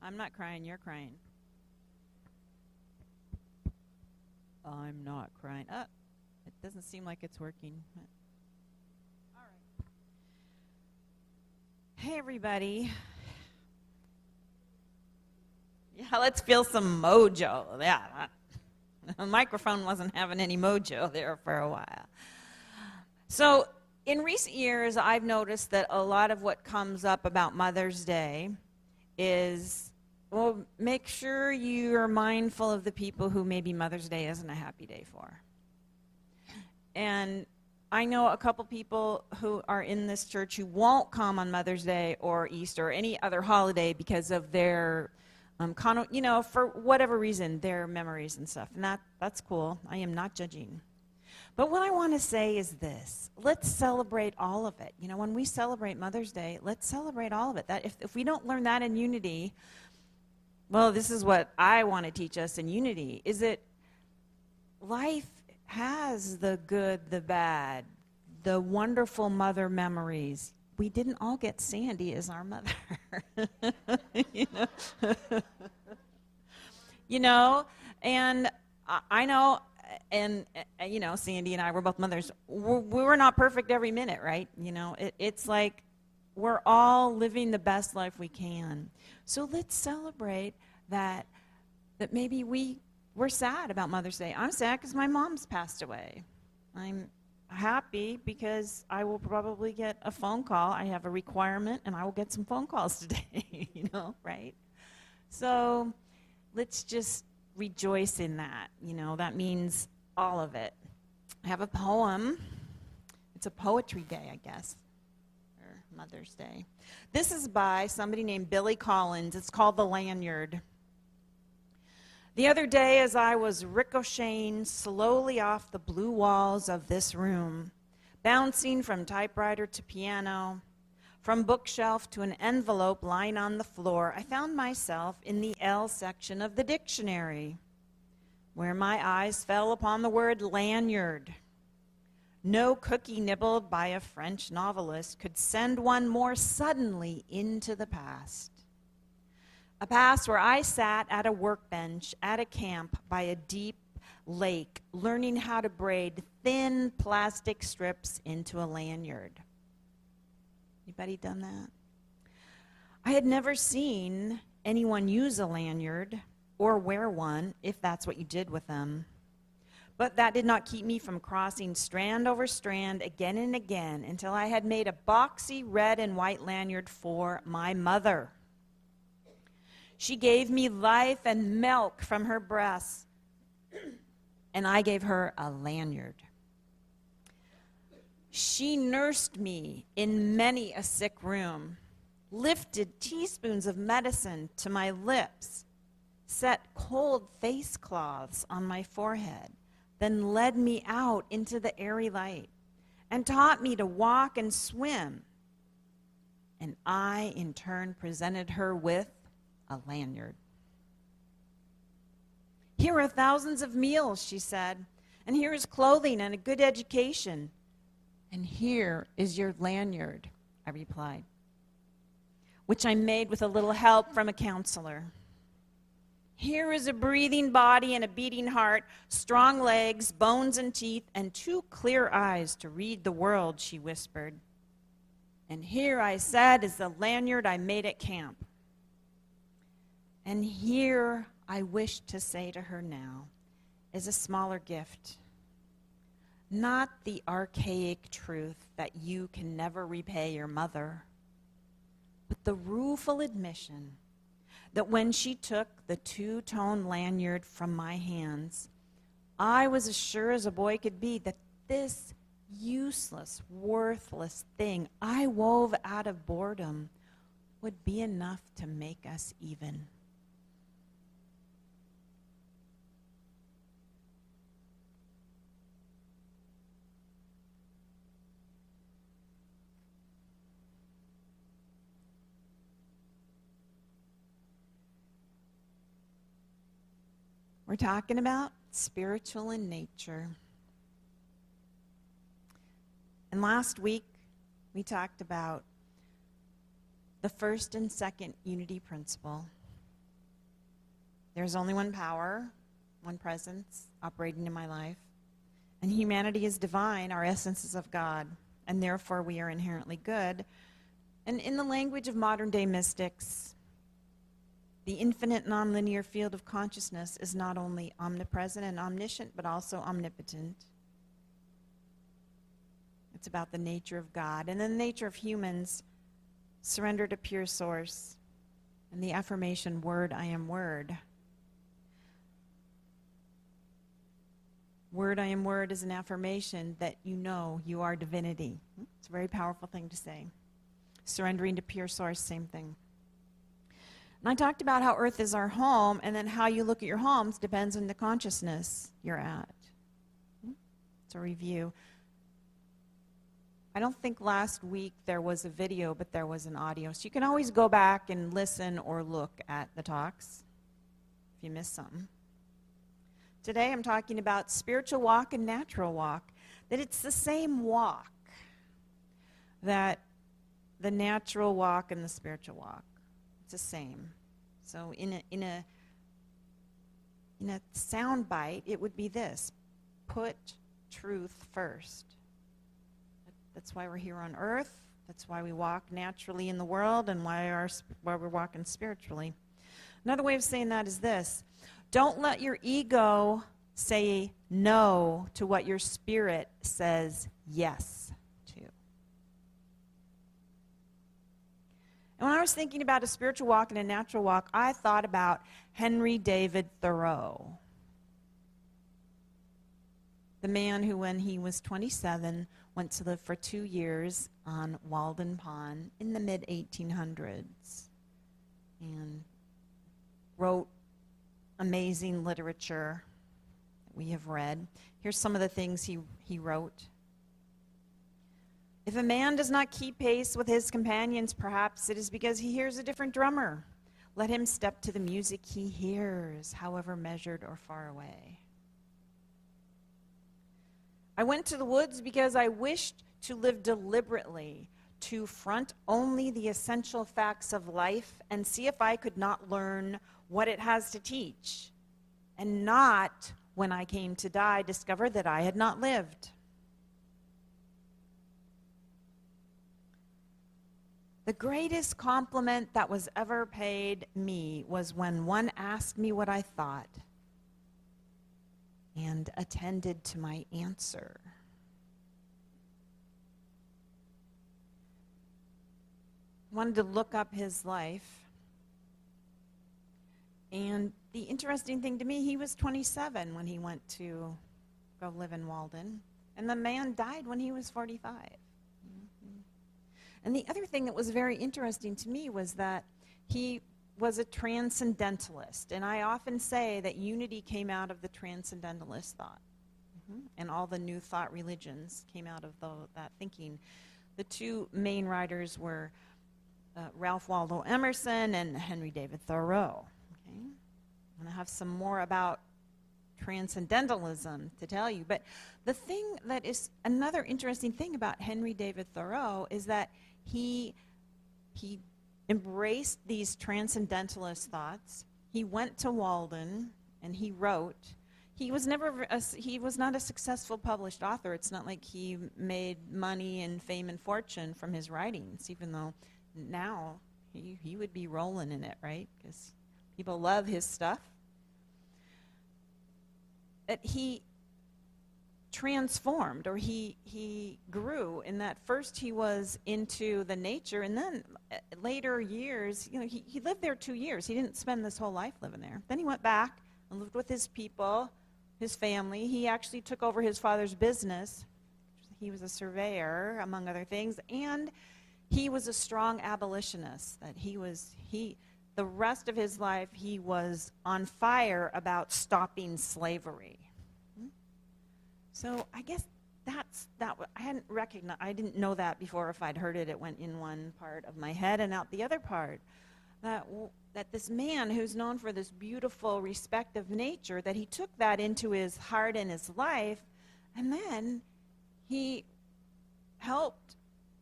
I'm not crying, you're crying. I'm not crying. It doesn't seem like it's working. All right. Hey, everybody. Yeah, let's feel some mojo. Yeah, the microphone wasn't having any mojo there for a while. So, in recent years, I've noticed that a lot of what comes up about Mother's Day is, well, make sure you're mindful of the people who maybe Mother's Day isn't a happy day for. And I know a couple people who are in this church who won't come on Mother's Day or Easter or any other holiday because of their, for whatever reason, their memories and stuff. And that's cool. I am not judging. But what I want to say is this. Let's celebrate all of it. You know, when we celebrate Mother's Day, let's celebrate all of it. That if we don't learn that in unity, well, this is what I want to teach us in unity, is that life has the good, the bad, the wonderful mother memories. We didn't all get Sandy as our mother. you know, and I know, and Sandy and I were both mothers. We were not perfect every minute, right? You know, it's like we're all living the best life we can. So let's celebrate that maybe we're sad about Mother's Day. I'm sad because my mom's passed away. I'm happy because I will probably get a phone call. I have a requirement, and I will get some phone calls today, right? So let's just rejoice in that. That means all of it. I have a poem. It's a poetry day, I guess, or Mother's Day. This is by somebody named Billy Collins. It's called The Lanyard. The other day, as I was ricocheting slowly off the blue walls of this room, bouncing from typewriter to piano, from bookshelf to an envelope lying on the floor, I found myself in the L section of the dictionary, where my eyes fell upon the word lanyard. No cookie nibbled by a French novelist could send one more suddenly into the past. A past where I sat at a workbench at a camp by a deep lake, learning how to braid thin plastic strips into a lanyard. Anybody done that? I had never seen anyone use a lanyard or wear one, if that's what you did with them. But that did not keep me from crossing strand over strand again and again until I had made a boxy red and white lanyard for my mother. She gave me life and milk from her breasts, and I gave her a lanyard. She nursed me in many a sick room, lifted teaspoons of medicine to my lips, set cold face cloths on my forehead, then led me out into the airy light and taught me to walk and swim. And I, in turn, presented her with a lanyard. Here are thousands of meals, she said, and here is clothing and a good education. And here is your lanyard, I replied, which I made with a little help from a counselor. Here is a breathing body and a beating heart, strong legs, bones and teeth, and 2 clear eyes to read the world, she whispered. And here, I said, is the lanyard I made at camp. And here, I wish to say to her now, is a smaller gift. Not the archaic truth that you can never repay your mother, but the rueful admission that when she took the 2-tone lanyard from my hands, I was as sure as a boy could be that this useless, worthless thing I wove out of boredom would be enough to make us even. We're talking about spiritual in nature. And last week, we talked about the first and second unity principle. There's only one power, one presence operating in my life. And humanity is divine. Our essence is of God. And therefore we are inherently good. And in the language of modern day mystics, the infinite nonlinear field of consciousness is not only omnipresent and omniscient, but also omnipotent. It's about the nature of God. And then the nature of humans, surrender to pure source. And the affirmation, word, I am word. Word, I am word is an affirmation that you know you are divinity. It's a very powerful thing to say. Surrendering to pure source, same thing. And I talked about how Earth is our home, and then how you look at your homes depends on the consciousness you're at. It's a review. I don't think last week there was a video, but there was an audio. So you can always go back and listen or look at the talks if you missed something. Today I'm talking about spiritual walk and natural walk, that it's the same walk, that the natural walk and the spiritual walk, it's the same. So in a sound bite, it would be this: put truth first. That's why we're here on earth. That's why we walk naturally in the world, and why we're walking spiritually. Another way of saying that is this: don't let your ego say no to what your spirit says yes to. And when I was thinking about a spiritual walk and a natural walk, I thought about Henry David Thoreau, the man who, when he was 27, went to live for 2 years on Walden Pond in the mid-1800s and wrote amazing literature that we have read. Here's some of the things he wrote. If a man does not keep pace with his companions, perhaps it is because he hears a different drummer. Let him step to the music he hears, however measured or far away. I went to the woods because I wished to live deliberately, to front only the essential facts of life and see if I could not learn what it has to teach, and not, when I came to die, discover that I had not lived. The greatest compliment that was ever paid me was when one asked me what I thought and attended to my answer. I wanted to look up his life. And the interesting thing to me, he was 27 when he went to go live in Walden. And the man died when he was 45. And the other thing that was very interesting to me was that he was a transcendentalist. And I often say that unity came out of the transcendentalist thought. And all the new thought religions came out of that thinking. The two main writers were Ralph Waldo Emerson and Henry David Thoreau. Okay? I'm going to have some more about transcendentalism to tell you. But the thing that is another interesting thing about Henry David Thoreau is that he embraced these transcendentalist thoughts. He went to Walden and he wrote. He was not a successful published author. It's not like he made money and fame and fortune from his writings, even though now he would be rolling in it, right? Because people love his stuff. But he transformed, or he grew in that first he was into the nature, and then later years, he lived there 2 years. He didn't spend this whole life living there. Then he went back and lived with his people, his family. He actually took over his father's business. He was a surveyor, among other things, and he was a strong abolitionist. That the rest of his life, he was on fire about stopping slavery. So I guess I didn't know that before. If I'd heard it, it went in one part of my head and out the other part. That this man who's known for this beautiful respect of nature, that he took that into his heart and his life, and then he helped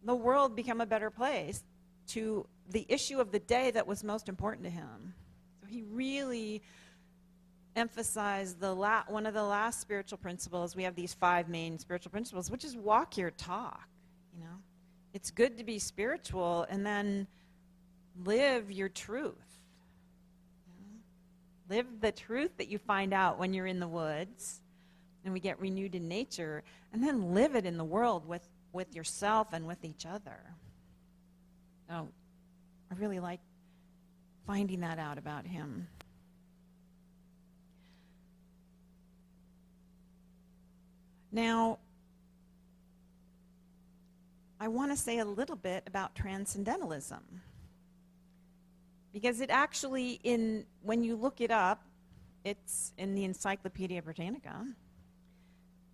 the world become a better place to the issue of the day that was most important to him. So he really emphasize one of the last spiritual principles. We have these 5 main spiritual principles, which is walk your talk. It's good to be spiritual and then live your truth. Live the truth that you find out when you're in the woods and we get renewed in nature, and then live it in the world with yourself and with each other. Oh, I really like finding that out about him. Now, I want to say a little bit about transcendentalism. Because it actually, when you look it up, it's in the Encyclopedia Britannica.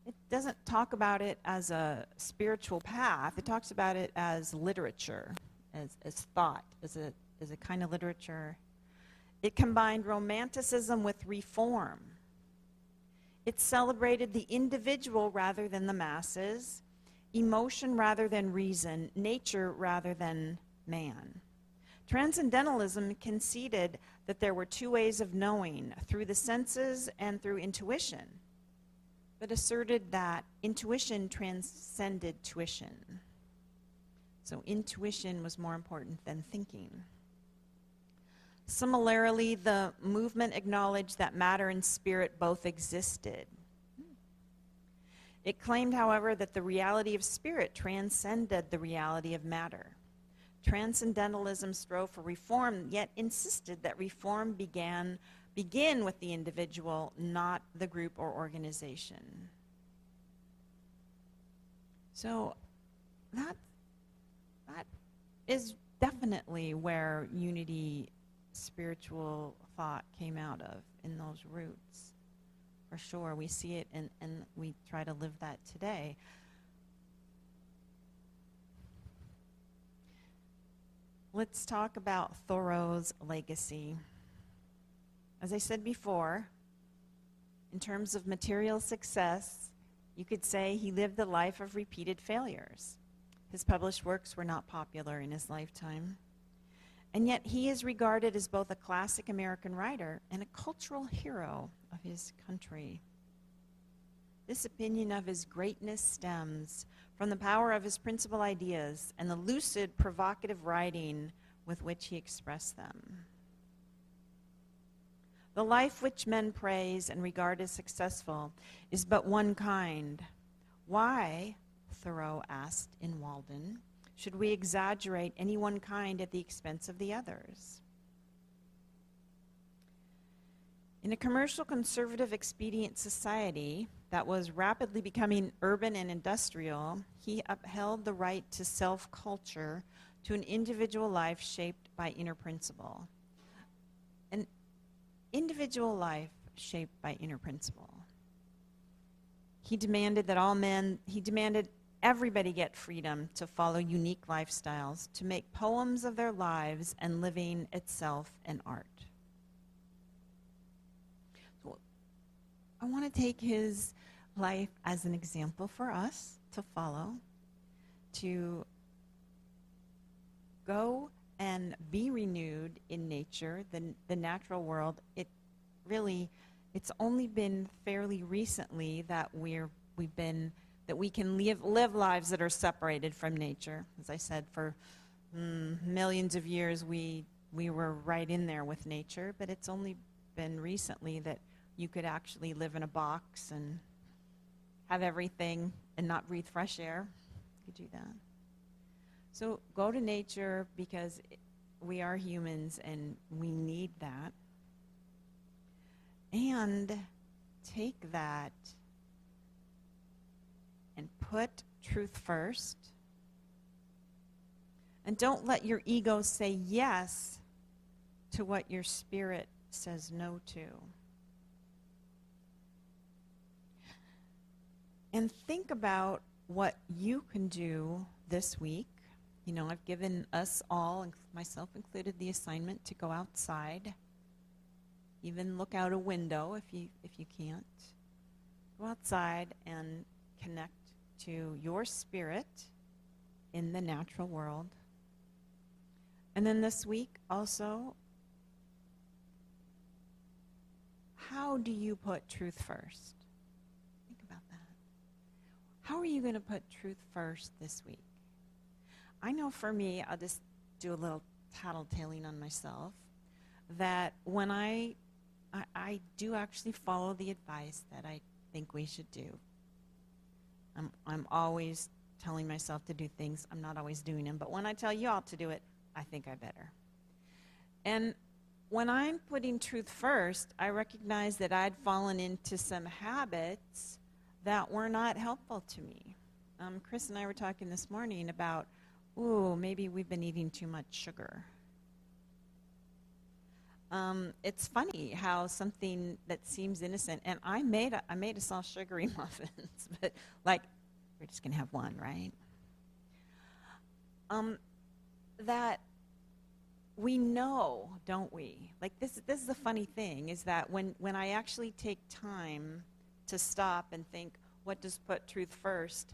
It doesn't talk about it as a spiritual path. It talks about it as literature, as thought, as a kind of literature. It combined romanticism with reform. It celebrated the individual rather than the masses, emotion rather than reason, nature rather than man. Transcendentalism conceded that there were 2 ways of knowing, through the senses and through intuition, but asserted that intuition transcended tuition. So intuition was more important than thinking. Similarly, the movement acknowledged that matter and spirit both existed. It claimed, however, that the reality of spirit transcended the reality of matter. Transcendentalism strove for reform, yet insisted that reform begin with the individual, not the group or organization. So that is definitely where unity spiritual thought came out of, in those roots. For sure, we see it and we try to live that today. Let's talk about Thoreau's legacy. As I said before, in terms of material success, you could say he lived a life of repeated failures. His published works were not popular in his lifetime. And yet he is regarded as both a classic American writer and a cultural hero of his country. This opinion of his greatness stems from the power of his principal ideas and the lucid, provocative writing with which he expressed them. The life which men praise and regard as successful is but one kind. Why, Thoreau asked in Walden, should we exaggerate any one kind at the expense of the others? In a commercial, conservative, expedient society that was rapidly becoming urban and industrial, he upheld the right to self-culture, to an individual life shaped by inner principle. An individual life shaped by inner principle. He demanded everybody get freedom to follow unique lifestyles, to make poems of their lives and living itself an art. So I want to take his life as an example for us to follow, to go and be renewed in nature, the natural world. It's only been fairly recently that that we can live lives that are separated from nature. As I said, for millions of years we were right in there with nature, but it's only been recently that you could actually live in a box and have everything and not breathe fresh air. You could do that. So go to nature, because we are humans and we need that. And take that and put truth first. And don't let your ego say yes to what your spirit says no to. And think about what you can do this week. You know, I've given us all, myself included, the assignment to go outside. Even look out a window if you can't. Go outside and connect to your spirit in the natural world. And then this week also, how do you put truth first? Think about that. How are you going to put truth first this week? I know for me, I'll just do a little tattletaling on myself, that when I do actually follow the advice that I think we should do. I'm always telling myself to do things. I'm not always doing them. But when I tell you all to do it, I think I better. And when I'm putting truth first, I recognize that I'd fallen into some habits that were not helpful to me. Chris and I were talking this morning about, maybe we've been eating too much sugar. It's funny how something that seems innocent, and I made us all sugary muffins, but like, we're just going to have one, right? That we know, don't we? Like this is the funny thing, is that when I actually take time to stop and think, what does put truth first?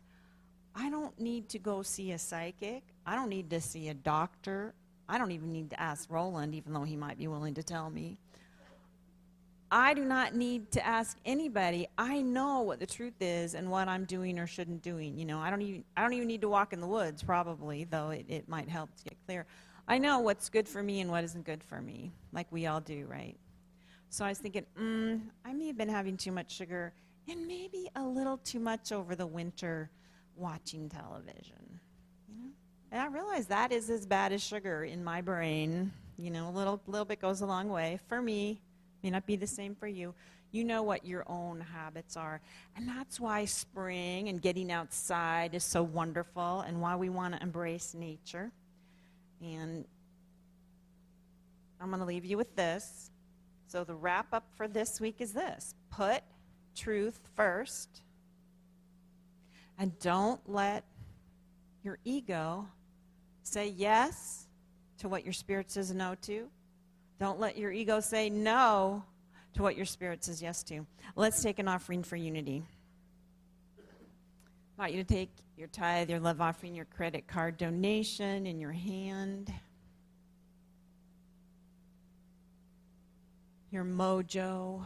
I don't need to go see a psychic. I don't need to see a doctor. I don't even need to ask Roland, even though he might be willing to tell me. I do not need to ask anybody. I know what the truth is and what I'm doing or shouldn't doing. You know, I don't even need to walk in the woods, probably, though it might help to get clear. I know what's good for me and what isn't good for me, like we all do, right? So I was thinking, I may have been having too much sugar and maybe a little too much over the winter watching television, you know? And I realize that is as bad as sugar in my brain. You know, a little bit goes a long way. For me, may not be the same for you. You know what your own habits are. And that's why spring and getting outside is so wonderful and why we want to embrace nature. And I'm going to leave you with this. So the wrap up for this week is this. Put truth first. And don't let your ego say yes to what your spirit says no to. Don't let your ego say no to what your spirit says yes to. Let's take an offering for unity. I want you to take your tithe, your love offering, your credit card donation in your hand. Your mojo.